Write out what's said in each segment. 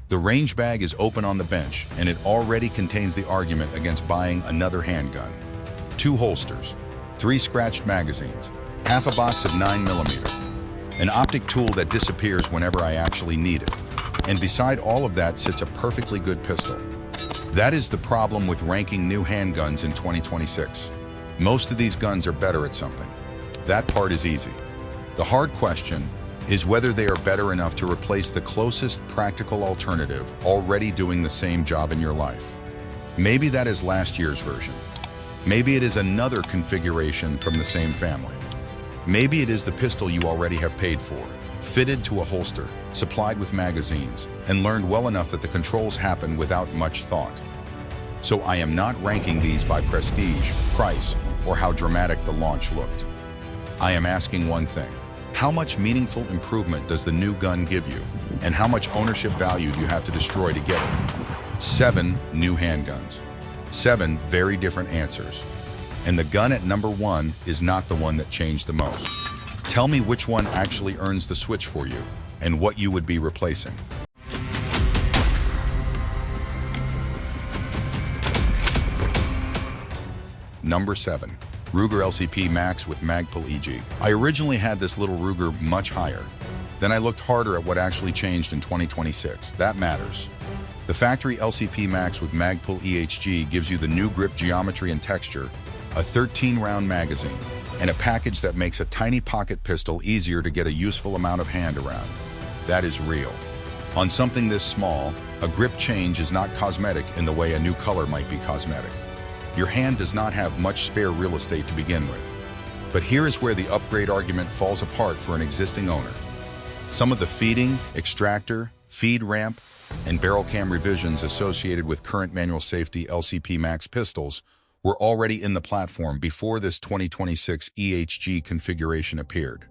The range bag is open on the bench, and it already contains the argument against buying another handgun. 2 holsters, 3 scratched magazines, half a box of 9mm, an optic tool that disappears whenever I actually need it. And beside all of that sits a perfectly good pistol. That is the problem with ranking new handguns in 2026. Most of these guns are better at something. That part is easy. The hard question is whether they are better enough to replace the closest practical alternative already doing the same job in your life. Maybe that is last year's version. Maybe it is another configuration from the same family. Maybe it is the pistol you already have paid for, fitted to a holster, supplied with magazines, and learned well enough that the controls happen without much thought. So I am not ranking these by prestige, price, or how dramatic the launch looked. I am asking one thing. How much meaningful improvement does the new gun give you, and how much ownership value do you have to destroy to get it? 7 new handguns. 7 very different answers. And the gun at number 1 is not the one that changed the most. Tell me which one actually earns the switch for you, and what you would be replacing. Number 7. Ruger LCP MAX with Magpul EHG. I originally had this little Ruger much higher. Then I looked harder at what actually changed in 2026. That matters. The factory LCP MAX with Magpul EHG gives you the new grip geometry and texture, a 13-round magazine, and a package that makes a tiny pocket pistol easier to get a useful amount of hand around. That is real. On something this small, a grip change is not cosmetic in the way a new color might be cosmetic. Your hand does not have much spare real estate to begin with. But here is where the upgrade argument falls apart for an existing owner. Some of the feeding, extractor, feed ramp, and barrel cam revisions associated with current manual safety LCP MAX pistols were already in the platform before this 2026 EHG configuration appeared.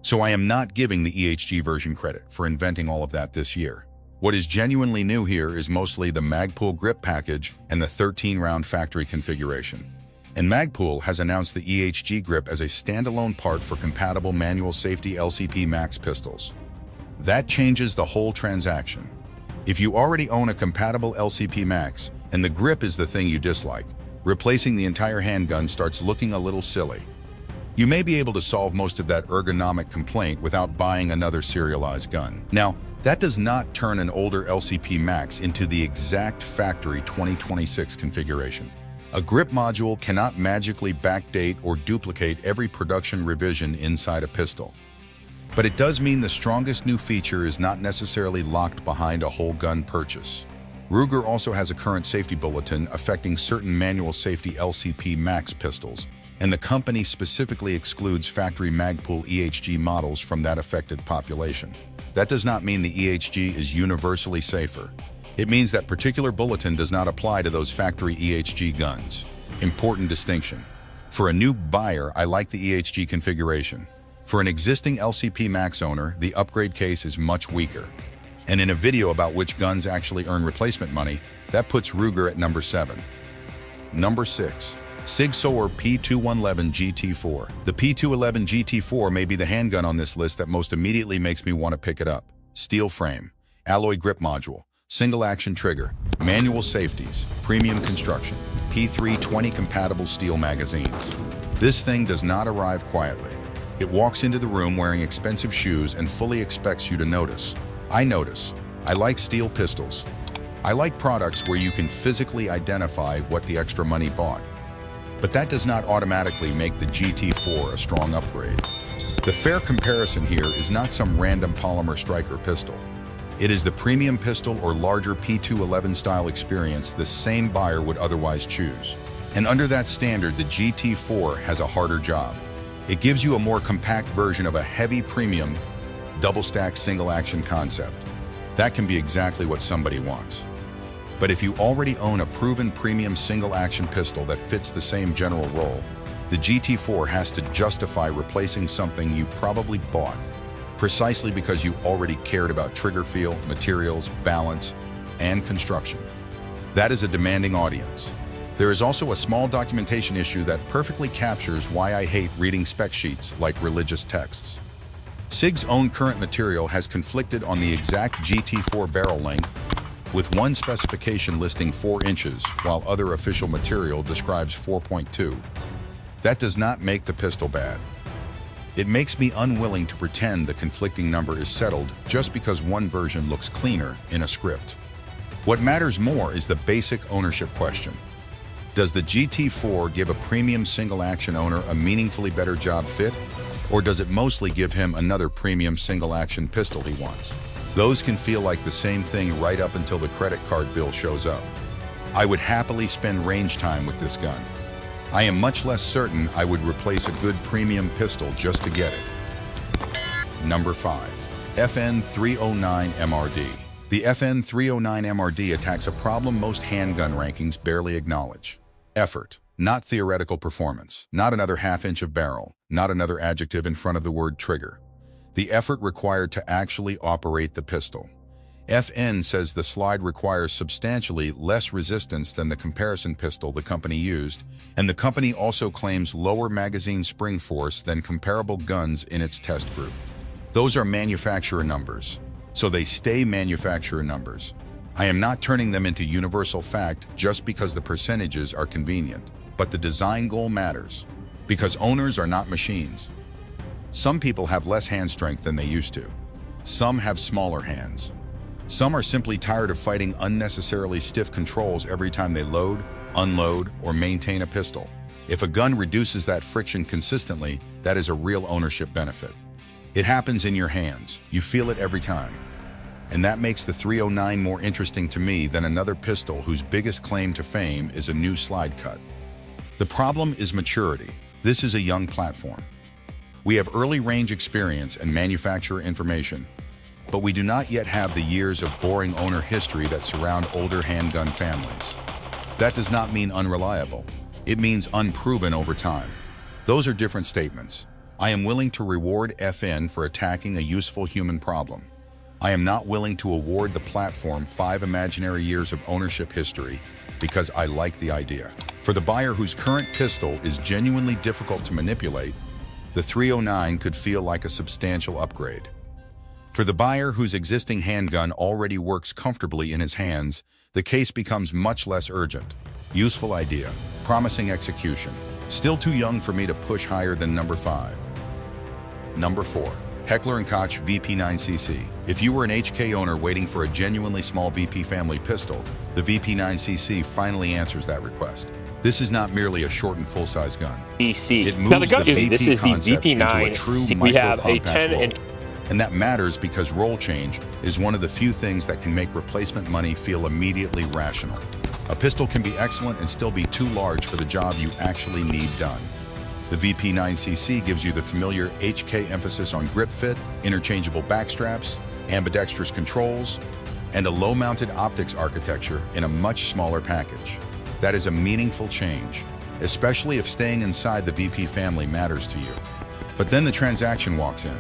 So I am not giving the EHG version credit for inventing all of that this year. What is genuinely new here is mostly the Magpul grip package and the 13-round factory configuration. And Magpul has announced the EHG grip as a standalone part for compatible manual safety LCP MAX pistols. That changes the whole transaction. If you already own a compatible LCP MAX and the grip is the thing you dislike, replacing the entire handgun starts looking a little silly. You may be able to solve most of that ergonomic complaint without buying another serialized gun. Now, that does not turn an older LCP MAX into the exact factory 2026 configuration. A grip module cannot magically backdate or duplicate every production revision inside a pistol. But it does mean the strongest new feature is not necessarily locked behind a whole gun purchase. Ruger also has a current safety bulletin affecting certain manual safety LCP MAX pistols, and the company specifically excludes factory Magpul EHG models from that affected population. That does not mean the EHG is universally safer. It means that particular bulletin does not apply to those factory EHG guns. Important distinction. For a new buyer, I like the EHG configuration. For an existing LCP MAX owner, the upgrade case is much weaker. And in a video about which guns actually earn replacement money, that puts Ruger at number 7. Number 6. SIG P211-GT4. The P211-GT4 may be the handgun on this list that most immediately makes me want to pick it up. Steel frame, alloy grip module, single action trigger, manual safeties, premium construction, P320 compatible steel magazines. This thing does not arrive quietly. It walks into the room wearing expensive shoes and fully expects you to notice. I notice. I like steel pistols. I like products where you can physically identify what the extra money bought. But that does not automatically make the GT4 a strong upgrade. The fair comparison here is not some random polymer striker pistol. It is the premium pistol or larger P211 style experience the same buyer would otherwise choose. And under that standard, the GT4 has a harder job. It gives you a more compact version of a heavy premium, double-stack single-action concept. That can be exactly what somebody wants. But if you already own a proven premium single-action pistol that fits the same general role, the GT4 has to justify replacing something you probably bought, precisely because you already cared about trigger feel, materials, balance, and construction. That is a demanding audience. There is also a small documentation issue that perfectly captures why I hate reading spec sheets like religious texts. SIG's own current material has conflicted on the exact GT4 barrel length, with one specification listing 4 inches, while other official material describes 4.2. That does not make the pistol bad. It makes me unwilling to pretend the conflicting number is settled just because one version looks cleaner in a script. What matters more is the basic ownership question. Does the GT4 give a premium single-action owner a meaningfully better job fit, or does it mostly give him another premium single-action pistol he wants? Those can feel like the same thing right up until the credit card bill shows up. I would happily spend range time with this gun. I am much less certain I would replace a good premium pistol just to get it. Number 5. FN309 MRD. The FN309 MRD attacks a problem most handgun rankings barely acknowledge. Effort, not theoretical performance, not another half-inch of barrel, not another adjective in front of the word trigger. The effort required to actually operate the pistol. FN says the slide requires substantially less resistance than the comparison pistol the company used, and the company also claims lower magazine spring force than comparable guns in its test group. Those are manufacturer numbers, so they stay manufacturer numbers. I am not turning them into universal fact just because the percentages are convenient, but the design goal matters, because owners are not machines. Some people have less hand strength than they used to. Some have smaller hands. Some are simply tired of fighting unnecessarily stiff controls every time they load, unload, or maintain a pistol. If a gun reduces that friction consistently, that is a real ownership benefit. It happens in your hands. You feel it every time. And that makes the 309 more interesting to me than another pistol whose biggest claim to fame is a new slide cut. The problem is maturity. This is a young platform. We have early range experience and manufacturer information, but we do not yet have the years of boring owner history that surround older handgun families. That does not mean unreliable. It means unproven over time. Those are different statements. I am willing to reward FN for attacking a useful human problem. I am not willing to award the platform 5 imaginary years of ownership history because I like the idea. For the buyer whose current pistol is genuinely difficult to manipulate, the 309 could feel like a substantial upgrade. For the buyer whose existing handgun already works comfortably in his hands, the case becomes much less urgent. Useful idea, promising execution. Still too young for me to push higher than number 5. Number 4. Heckler & Koch VP9cc. If you were an HK owner waiting for a genuinely small VP family pistol, the VP9cc finally answers that request. This is not merely a short and full-size gun. It moves this is the VP9. We have a 10-inch. And that matters because roll change is one of the few things that can make replacement money feel immediately rational. A pistol can be excellent and still be too large for the job you actually need done. The VP9cc gives you the familiar HK emphasis on grip fit, interchangeable backstraps, ambidextrous controls, and a low-mounted optics architecture in a much smaller package. That is a meaningful change, especially if staying inside the VP family matters to you. But then the transaction walks in.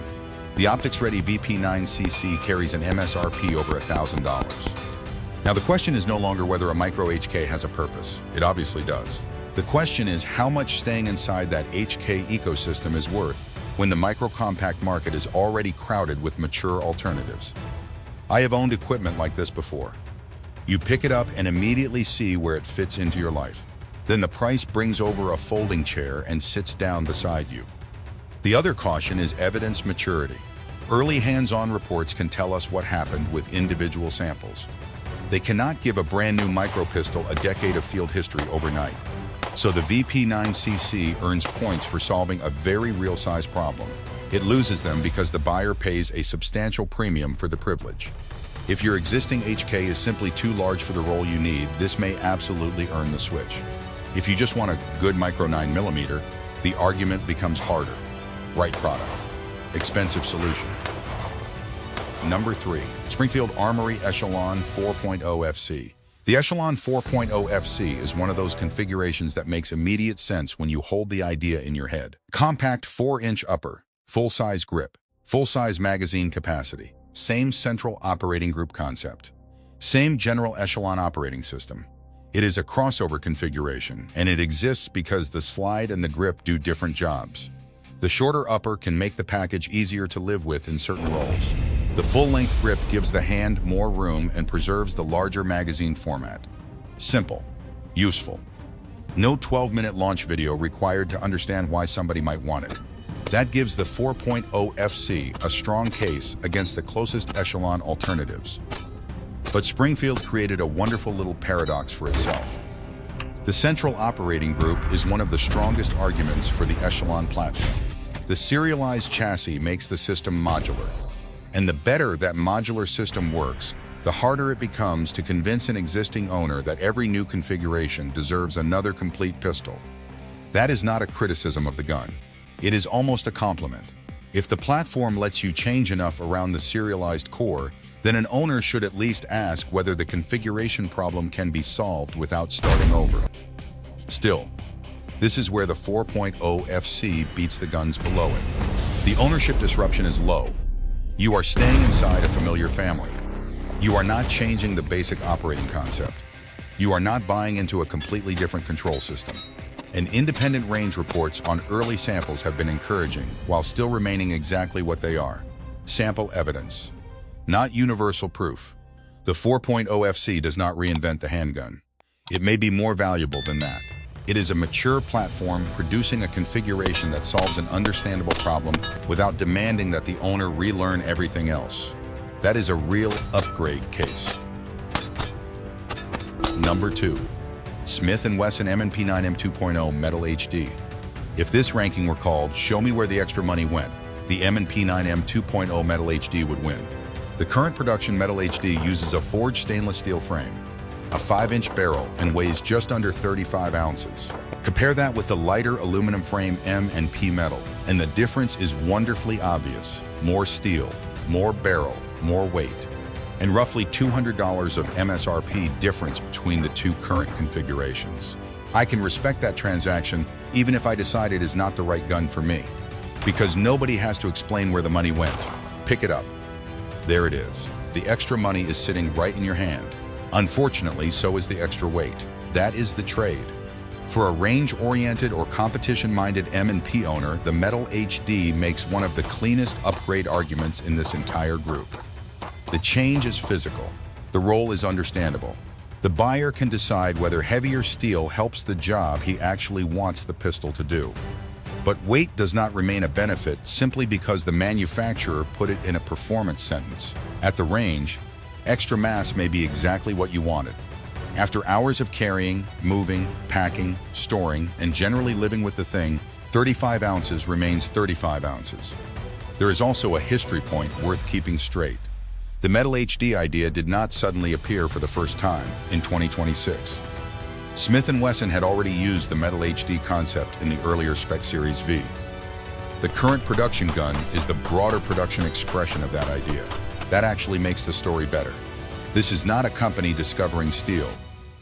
The optics-ready VP9cc carries an MSRP over $1,000. Now the question is no longer whether a micro HK has a purpose. It obviously does. The question is how much staying inside that HK ecosystem is worth when the micro-compact market is already crowded with mature alternatives. I have owned equipment like this before. You pick it up and immediately see where it fits into your life. Then the price brings over a folding chair and sits down beside you. The other caution is evidence maturity. Early hands-on reports can tell us what happened with individual samples. They cannot give a brand new micro pistol a decade of field history overnight. So the VP9cc earns points for solving a very real size problem. It loses them because the buyer pays a substantial premium for the privilege. If your existing HK is simply too large for the role you need, this may absolutely earn the switch. If you just want a good micro 9mm, the argument becomes harder. Right product, expensive solution. Number 3. Springfield Armory Echelon 4.0 FC. The Echelon 4.0 FC is one of those configurations that makes immediate sense when you hold the idea in your head. Compact 4-inch upper, full-size grip, full-size magazine capacity, same central operating group concept, same general Echelon operating system. It is a crossover configuration, and it exists because the slide and the grip do different jobs. The shorter upper can make the package easier to live with in certain roles. The full-length grip gives the hand more room and preserves the larger magazine format. Simple. Useful. No 12-minute launch video required to understand why somebody might want it. That gives the 4.0 FC a strong case against the closest Echelon alternatives. But Springfield created a wonderful little paradox for itself. The central operating group is one of the strongest arguments for the Echelon platform. The serialized chassis makes the system modular. And the better that modular system works, the harder it becomes to convince an existing owner that every new configuration deserves another complete pistol. That is not a criticism of the gun. It is almost a compliment. If the platform lets you change enough around the serialized core, then an owner should at least ask whether the configuration problem can be solved without starting over. Still, this is where the 4.0 FC beats the guns below it. The ownership disruption is low. You are staying inside a familiar family. You are not changing the basic operating concept. You are not buying into a completely different control system. And independent range reports on early samples have been encouraging, while still remaining exactly what they are: sample evidence, not universal proof. The 4.0 FC does not reinvent the handgun. It may be more valuable than that. It is a mature platform producing a configuration that solves an understandable problem without demanding that the owner relearn everything else. That is a real upgrade case. Number 2. Smith & Wesson M&P9 M2.0 Metal HD. If this ranking were called "Show Me Where the Extra Money Went," the M&P9 M2.0 Metal HD would win. The current production Metal HD uses a forged stainless steel frame, a 5-inch barrel, and weighs just under 35 ounces. Compare that with the lighter aluminum frame M&P Metal, and the difference is wonderfully obvious. More steel, more barrel, more weight, and roughly $200 of MSRP difference between the two current configurations. I can respect that transaction even if I decide it is not the right gun for me, because nobody has to explain where the money went. Pick it up. There it is. The extra money is sitting right in your hand. Unfortunately, so is the extra weight. That is the trade. For a range-oriented or competition-minded M&P owner, the Metal HD makes one of the cleanest upgrade arguments in this entire group. The change is physical. The roll is understandable. The buyer can decide whether heavier steel helps the job he actually wants the pistol to do. But weight does not remain a benefit simply because the manufacturer put it in a performance sentence. At the range, extra mass may be exactly what you wanted. After hours of carrying, moving, packing, storing, and generally living with the thing, 35 ounces remains 35 ounces. There is also a history point worth keeping straight. The Metal HD idea did not suddenly appear for the first time in 2026. Smith & Wesson had already used the Metal HD concept in the earlier Spec Series V. The current production gun is the broader production expression of that idea. That actually makes the story better. This is not a company discovering steel.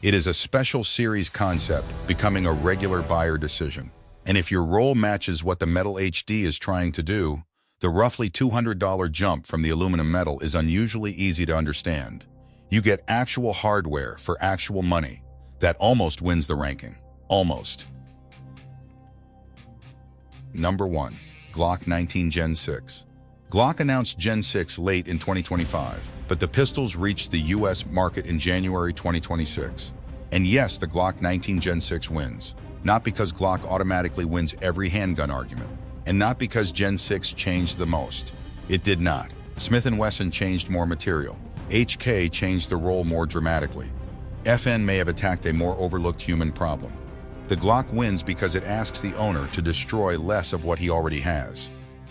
It is a special series concept becoming a regular buyer decision. And if your roll matches what the Metal HD is trying to do, the roughly $200 jump from the aluminum metal is unusually easy to understand. You get actual hardware for actual money. That almost wins the ranking. Almost. Number 1. Glock 19 Gen 6. Glock announced Gen 6 late in 2025, but the pistols reached the US market in January 2026. And yes, the Glock 19 Gen 6 wins. Not because Glock automatically wins every handgun argument, and not because Gen 6 changed the most. It did not. Smith & Wesson changed more material. HK changed the role more dramatically. FN may have attacked a more overlooked human problem. The Glock wins because it asks the owner to destroy less of what he already has.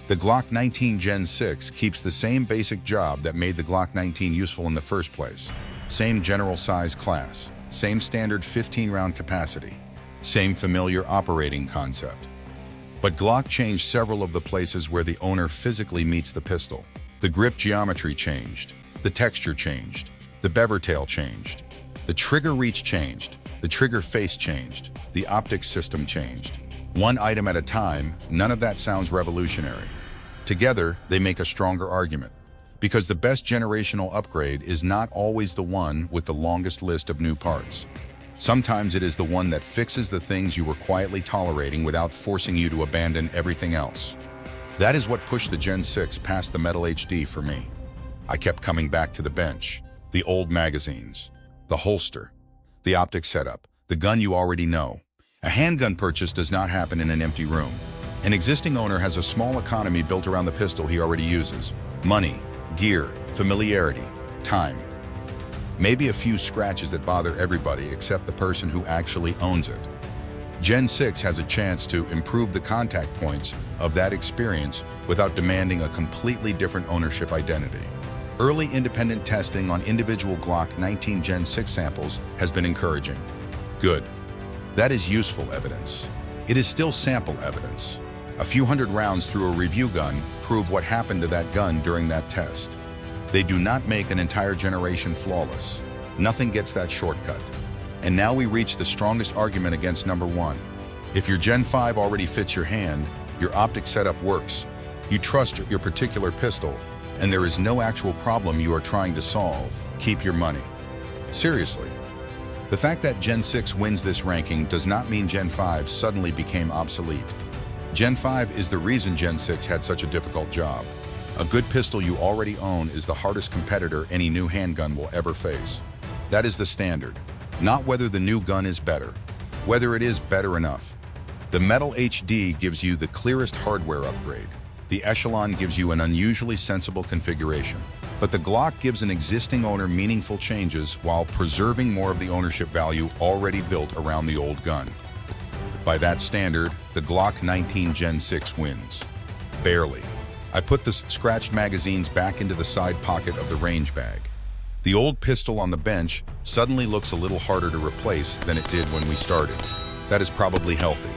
The Glock 19 Gen 6 keeps the same basic job that made the Glock 19 useful in the first place. Same general size class, same standard 15-round capacity, same familiar operating concept. But Glock changed several of the places where the owner physically meets the pistol. The grip geometry changed, the texture changed, the bever tail changed, the trigger reach changed, the trigger face changed, the optics system changed. One item at a time, none of that sounds revolutionary. Together, they make a stronger argument, because the best generational upgrade is not always the one with the longest list of new parts. Sometimes it is the one that fixes the things you were quietly tolerating without forcing you to abandon everything else. That is what pushed the Gen 6 past the Metal HD for me. I kept coming back to the bench, the old magazines, the holster, the optic setup, the gun you already know. A handgun purchase does not happen in an empty room. An existing owner has a small economy built around the pistol he already uses. Money, gear, familiarity, time. Maybe a few scratches that bother everybody except the person who actually owns it. Gen 6 has a chance to improve the contact points of that experience without demanding a completely different ownership identity. Early independent testing on individual Glock 19 Gen 6 samples has been encouraging. Good. That is useful evidence. It is still sample evidence. A few hundred rounds through a review gun prove what happened to that gun during that test. They do not make an entire generation flawless. Nothing gets that shortcut. And now we reach the strongest argument against number 1. If your Gen 5 already fits your hand, your optic setup works, you trust your particular pistol, and there is no actual problem you are trying to solve, keep your money. Seriously. The fact that Gen 6 wins this ranking does not mean Gen 5 suddenly became obsolete. Gen 5 is the reason Gen 6 had such a difficult job. A good pistol you already own is the hardest competitor any new handgun will ever face. That is the standard, not whether the new gun is better, whether it is better enough. The Metal HD gives you the clearest hardware upgrade. The Echelon gives you an unusually sensible configuration. But the Glock gives an existing owner meaningful changes while preserving more of the ownership value already built around the old gun. By that standard, the Glock 19 Gen 6 wins. Barely. I put the scratched magazines back into the side pocket of the range bag. The old pistol on the bench suddenly looks a little harder to replace than it did when we started. That is probably healthy,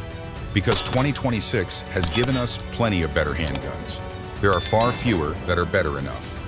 because 2026 has given us plenty of better handguns. There are far fewer that are better enough.